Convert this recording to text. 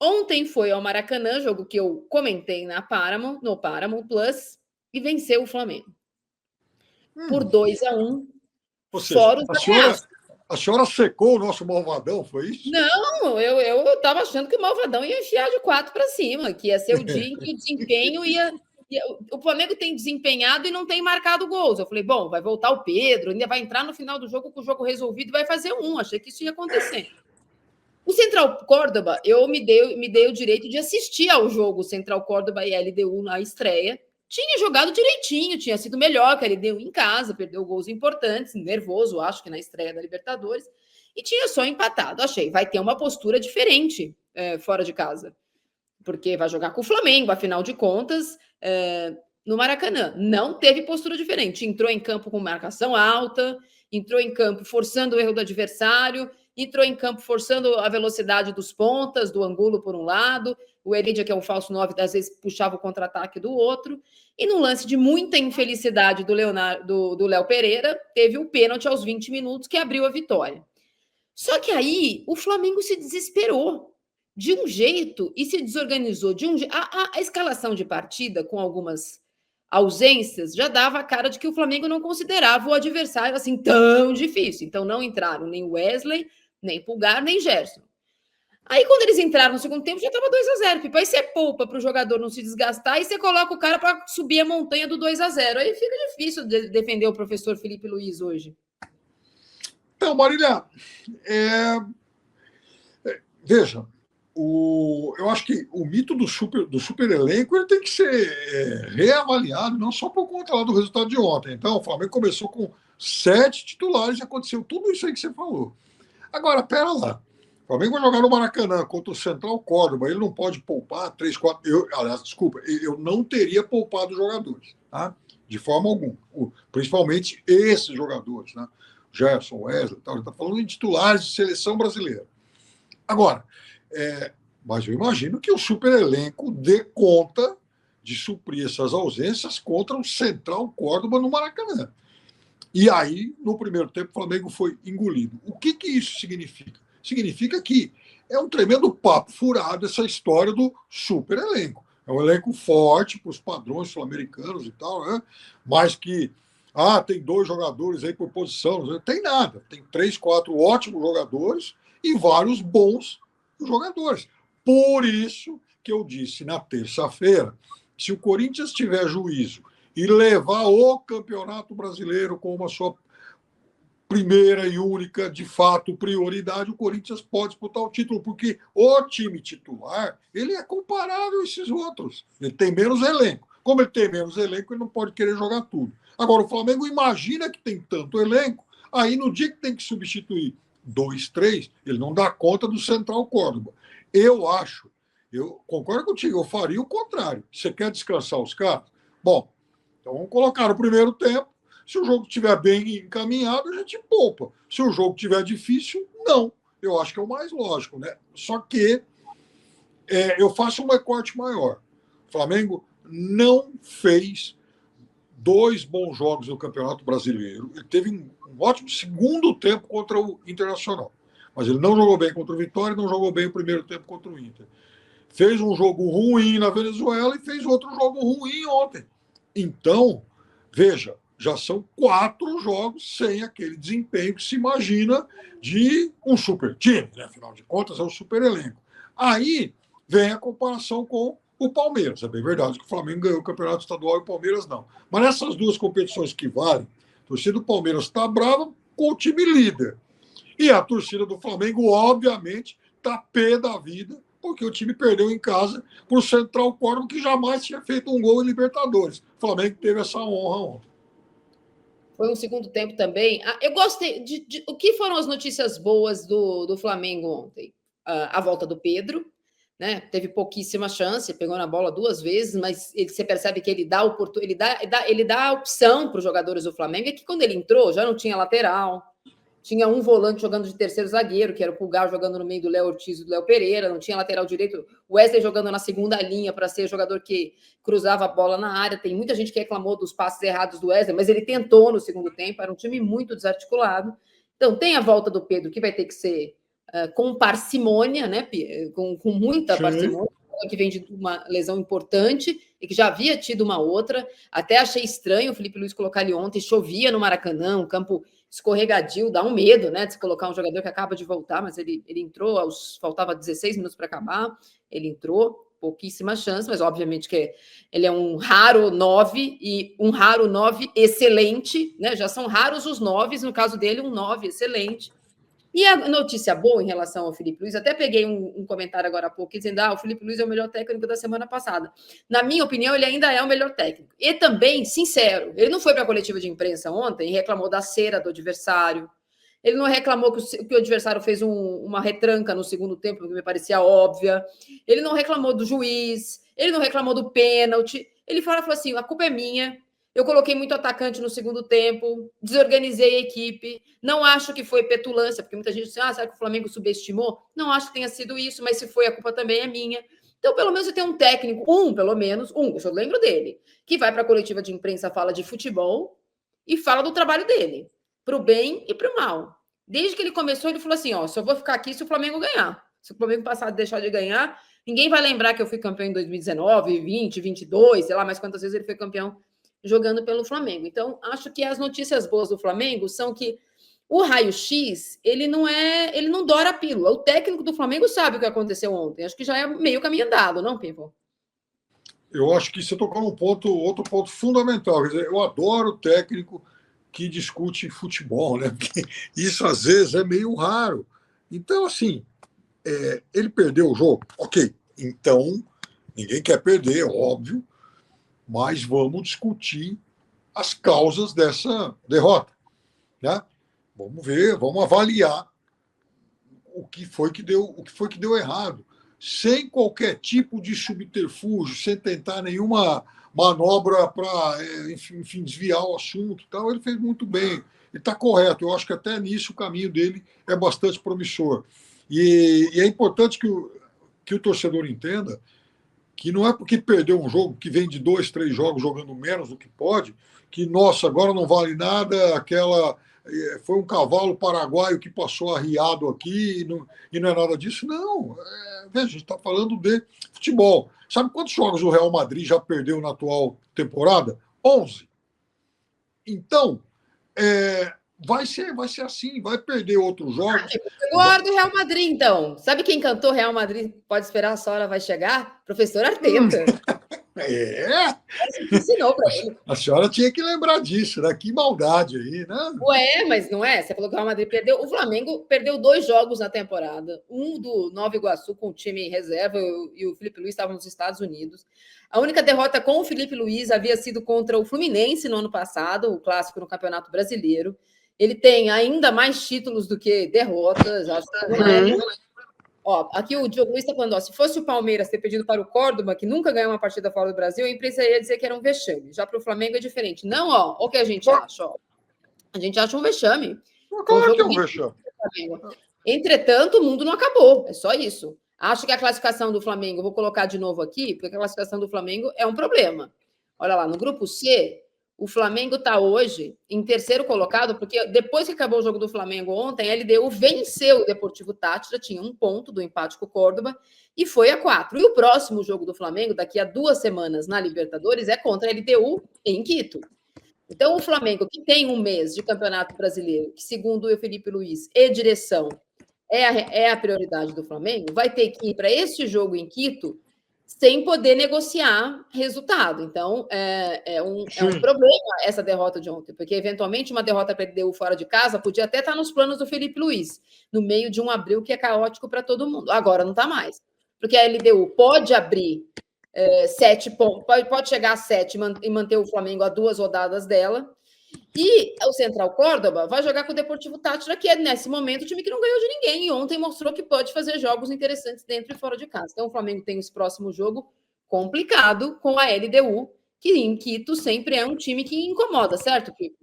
Ontem foi ao Maracanã, jogo que eu comentei no Paramount Plus, e venceu o Flamengo. Por 2-1, Ou seja, fora os ameaços. a senhora secou o nosso malvadão, foi isso? Não, eu estava achando que o malvadão ia enfiar de 4 para cima, que ia ser o dia em que o desempenho ia. O Flamengo tem desempenhado e não tem marcado gols. Eu falei, bom, vai voltar o Pedro, ainda vai entrar no final do jogo com o jogo resolvido e vai fazer um. Achei que isso ia acontecer. O Central Córdoba, eu me dei o direito de assistir ao jogo Central Córdoba e LDU na estreia. Tinha jogado direitinho, tinha sido melhor que a LDU em casa, perdeu gols importantes, nervoso, acho que na estreia da Libertadores, e tinha só empatado. Achei, vai ter uma postura diferente fora de casa, porque vai jogar com o Flamengo, afinal de contas, no Maracanã. Não teve postura diferente. Entrou em campo com marcação alta, entrou em campo forçando o erro do adversário, entrou em campo forçando a velocidade dos pontas, do Angulo por um lado, o Heredia, que é um falso 9, às vezes puxava o contra-ataque do outro, e num lance de muita infelicidade do Léo Pereira, teve um pênalti aos 20 minutos que abriu a vitória. Só que aí o Flamengo se desesperou de um jeito e se desorganizou de um jeito. A escalação de partida, com algumas ausências, já dava a cara de que o Flamengo não considerava o adversário assim tão difícil. Então não entraram nem Wesley, nem Pulgar, nem Gerson. Aí, quando eles entraram no segundo tempo, já estava 2-0. Tipo, aí você poupa para o jogador não se desgastar e você coloca o cara para subir a montanha do 2-0. Aí fica difícil defender o professor Felipe Luiz hoje. Então, Marília, veja, eu acho que o mito do super elenco ele tem que ser reavaliado, não só por conta lá do resultado de ontem. Então, o Flamengo começou com 7 titulares e aconteceu tudo isso aí que você falou. Agora, pera lá. O Flamengo vai jogar no Maracanã contra o Central Córdoba. Ele não pode poupar 3, 4. Aliás, desculpa, eu não teria poupado os jogadores, tá? De forma alguma. Principalmente esses jogadores, né? Gerson, Wesley, tal. Ele está falando em titulares de seleção brasileira. Agora, mas eu imagino que o super elenco dê conta de suprir essas ausências contra o Central Córdoba no Maracanã. E aí, no primeiro tempo, o Flamengo foi engolido. O que isso significa? Significa que é um tremendo papo furado essa história do super elenco. É um elenco forte para os padrões sul-americanos e tal, né? Mas que tem 2 jogadores aí por posição. Não tem nada. Tem 3, 4 ótimos jogadores e vários bons jogadores. Por isso que eu disse na terça-feira, se o Corinthians tiver juízo e levar o Campeonato Brasileiro como a sua primeira e única, de fato, prioridade, o Corinthians pode disputar o título, porque o time titular, ele é comparável a esses outros. Ele tem menos elenco. Como ele tem menos elenco, ele não pode querer jogar tudo. Agora, o Flamengo imagina que tem tanto elenco, aí no dia que tem que substituir 2, 3, ele não dá conta do Central Córdoba. Eu concordo contigo, eu faria o contrário. Você quer descansar os caras? Bom, então vamos colocar no primeiro tempo. Se o jogo estiver bem encaminhado, a gente poupa. Se o jogo estiver difícil, não. Eu acho que é o mais lógico, né? Só que eu faço um recorte maior. O Flamengo não fez 2 bons jogos no Campeonato Brasileiro. Ele teve um ótimo segundo tempo contra o Internacional. Mas ele não jogou bem contra o Vitória e não jogou bem o primeiro tempo contra o Inter. Fez um jogo ruim na Venezuela e fez outro jogo ruim ontem. Então, veja, já são 4 jogos sem aquele desempenho que se imagina de um super time, né? Afinal de contas, é um super elenco. Aí vem a comparação com o Palmeiras. É bem verdade que o Flamengo ganhou o Campeonato Estadual e o Palmeiras não. Mas nessas 2 competições que valem, a torcida do Palmeiras está brava com o time líder. E a torcida do Flamengo, obviamente, está pé da vida, porque o time perdeu em casa para o Central Córdoba, que jamais tinha feito um gol em Libertadores. O Flamengo teve essa honra ontem. Foi um segundo tempo também. Eu gostei o que foram as notícias boas do Flamengo ontem? A volta do Pedro, né? Teve pouquíssima chance, pegou na bola 2 vezes, mas você percebe que ele dá a opção para os jogadores do Flamengo. É que quando ele entrou, já não tinha lateral, tinha um volante jogando de terceiro zagueiro, que era o Pulgar jogando no meio do Léo Ortiz e do Léo Pereira, não tinha lateral direito, o Wesley jogando na segunda linha para ser jogador que cruzava a bola na área. Tem muita gente que reclamou dos passes errados do Wesley, mas ele tentou no segundo tempo, era um time muito desarticulado. Então tem a volta do Pedro, que vai ter que ser com parcimônia, né, com muita Sim. parcimônia, que vem de uma lesão importante e que já havia tido uma outra. Até achei estranho o Felipe Luiz colocar ele ontem, chovia no Maracanã, um campo escorregadio, dá um medo, né, de se colocar um jogador que acaba de voltar, mas ele entrou, faltava 16 minutos para acabar, ele entrou, pouquíssima chance, mas obviamente que ele é um raro 9 e um raro 9 excelente, né, já são raros os 9, no caso dele um 9 excelente. E a notícia boa em relação ao Felipe Luiz, até peguei um comentário agora há pouco dizendo: o Felipe Luiz é o melhor técnico da semana passada. Na minha opinião, ele ainda é o melhor técnico. E também, sincero, ele não foi para a coletiva de imprensa ontem e reclamou da cera do adversário. Ele não reclamou que o adversário fez uma retranca no segundo tempo, que me parecia óbvia. Ele não reclamou do juiz. Ele não reclamou do pênalti. Ele falou assim: a culpa é minha. Eu coloquei muito atacante no segundo tempo, desorganizei a equipe. Não acho que foi petulância, porque muita gente diz: será que o Flamengo subestimou? Não acho que tenha sido isso, mas se foi, a culpa também é minha. Então, pelo menos, você tem um técnico, pelo menos, eu lembro dele, que vai para a coletiva de imprensa, fala de futebol e fala do trabalho dele, para o bem e para o mal. Desde que ele começou, ele falou assim: só vou ficar aqui se o Flamengo ganhar. Se o Flamengo passar a deixar de ganhar, ninguém vai lembrar que eu fui campeão em 2019, 20, 22, sei lá mais quantas vezes ele foi campeão jogando pelo Flamengo. Então, acho que as notícias boas do Flamengo são que o raio-x, ele não dora a pílula. O técnico do Flamengo sabe o que aconteceu ontem. Acho que já é meio caminho andado, não, Pipo? Eu acho que você tocou num outro ponto fundamental. Quer dizer, eu adoro o técnico que discute futebol, né? Porque isso às vezes é meio raro. Então, assim, ele perdeu o jogo, ok. Então, ninguém quer perder, óbvio, mas vamos discutir as causas dessa derrota, né? Vamos ver, vamos avaliar o que foi que deu errado, sem qualquer tipo de subterfúgio, sem tentar nenhuma manobra para, enfim, desviar o assunto. Então, ele fez muito bem, ele está correto. Eu acho que até nisso o caminho dele é bastante promissor. E é importante que o torcedor entenda que não é porque perdeu um jogo, que vem de 2, 3 jogos jogando menos do que pode, que, nossa, agora não vale nada, foi um cavalo paraguaio que passou arriado aqui e não é nada disso. Não, veja, a gente está falando de futebol. Sabe quantos jogos o Real Madrid já perdeu na atual temporada? 11. Então, vai ser assim, vai perder outros jogos. Eu guardo o Real Madrid, então. Sabe quem cantou Real Madrid? Pode esperar, a sua hora vai chegar? Professor Arteta. Ensinou para ele. A senhora tinha que lembrar disso, né? Que maldade aí, né? Ué, mas não é? Você falou que o Real Madrid perdeu. O Flamengo perdeu 2 jogos na temporada. Um do Nova Iguaçu com o time em reserva e o Felipe Luiz estava nos Estados Unidos. A única derrota com o Felipe Luiz havia sido contra o Fluminense no ano passado, o clássico no Campeonato Brasileiro. Ele tem ainda mais títulos do que derrotas. Acho que aqui o Diogo Luiz está falando: se fosse o Palmeiras ter pedido para o Córdoba, que nunca ganhou uma partida fora do Brasil, a imprensa ia dizer que era um vexame. Já para o Flamengo é diferente. Não, o que a gente acha? A gente acha um vexame. Claro que é um vexame. Entretanto, o mundo não acabou. É só isso. Acho que a classificação do Flamengo, vou colocar de novo aqui, porque a classificação do Flamengo é um problema. Olha lá, no grupo C, o Flamengo está hoje em terceiro colocado, porque depois que acabou o jogo do Flamengo ontem, a LDU venceu o Deportivo Táchira, tinha 1 ponto do empate com o Córdoba, e foi a 4. E o próximo jogo do Flamengo, daqui a 2 semanas na Libertadores, é contra a LDU em Quito. Então, o Flamengo, que tem 1 mês de Campeonato Brasileiro, que segundo o Felipe Luiz e direção é a prioridade do Flamengo, vai ter que ir para esse jogo em Quito sem poder negociar resultado. Então, é um problema essa derrota de ontem, porque, eventualmente, uma derrota para a LDU fora de casa podia até estar nos planos do Felipe Luiz, no meio de um abril que é caótico para todo mundo. Agora não está mais, porque a LDU pode abrir 7 pontos, pode chegar a 7 e manter o Flamengo a 2 rodadas dela, e o Central Córdoba vai jogar com o Deportivo Táchira, que é, nesse momento, o time que não ganhou de ninguém, e ontem mostrou que pode fazer jogos interessantes dentro e fora de casa. Então, o Flamengo tem esse próximo jogo complicado com a LDU, que em Quito sempre é um time que incomoda, certo, Pipo?